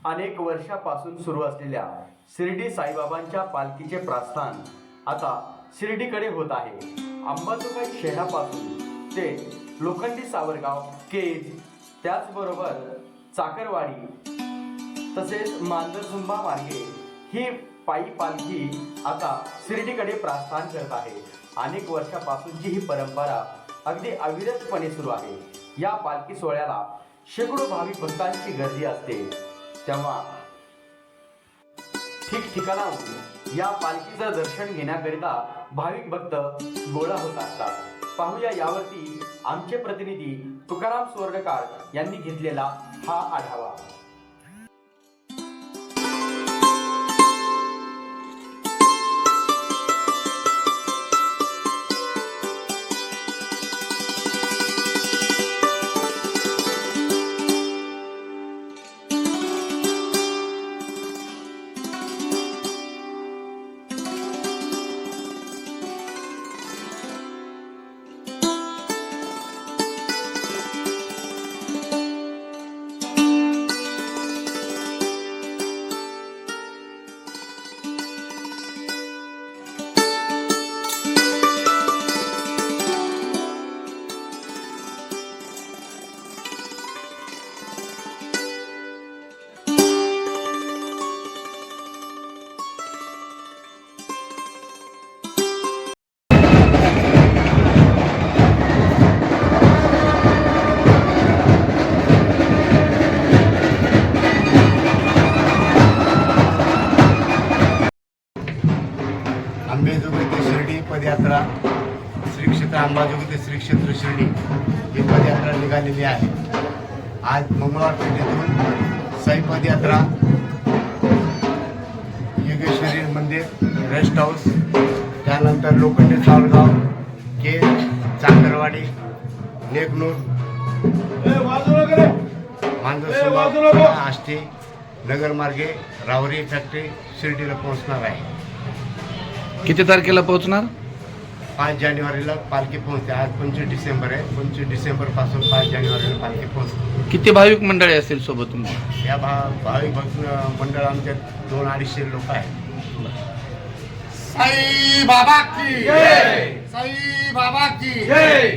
अनेक वर्षापासून सुरू असलेल्या शिर्डी साईबाबांच्या पालखीचे प्रस्थान आता शिर्डीकडे होत आहे। अंबाजोगाई शहरापासून ते लोखंडी सावरगाव, केज, त्याचबरोबर चाकरवाडी तसेच मांजरसुंबा मार्गे ही पायी पालखी आता शिर्डीकडे प्रस्थान करत आहे। अनेक वर्षापासूनची ही परंपरा अगदी अविरतपणे सुरू आहे। या पालखी सोहळ्याला शेकडो भाविक भक्तांची गर्दी असते। तेव्हा ठिकठिकाणाहून या पालखीचं दर्शन घेण्याकरिता भाविक भक्त गोळा होत असतात। पाहूया यावरती आमचे प्रतिनिधी तुकाराम सुवर्णकार यांनी घेतलेला हा आढावा। अंबाजोगाई ते शिर्डी पदयात्रा श्री क्षेत्र अंबाजोगाई ते श्री क्षेत्र शिर्डी ही पदयात्रा निघालेली आहे। आज मंगळवार पेठेतून साई पदयात्रा योगेश्वरी मंदिर, रेस्ट हाऊस, त्यानंतर लोखंडी सावरगाव, केज, चाकरवाडी, नेकनूर, मांजरसुंबा, आष्टी, नगरमार्गे रावरी फॅक्टरी शिर्डीला पोहोचणार आहे। किती तारखेला पोहोचणार? 5 जानेवारीला पालखी पोहोचते। आज 25 डिसेंबर आहे। 25 डिसेंबर पासून 5 जानेवारीला पालखी पोहोचते। किती भाविक मंडळी असतील सोबत तुमच्या? या भाविक भक्त मंडळ आमच्या 200-250 लोक आहेत। साई बाबा की जय, साई बाबा की जय।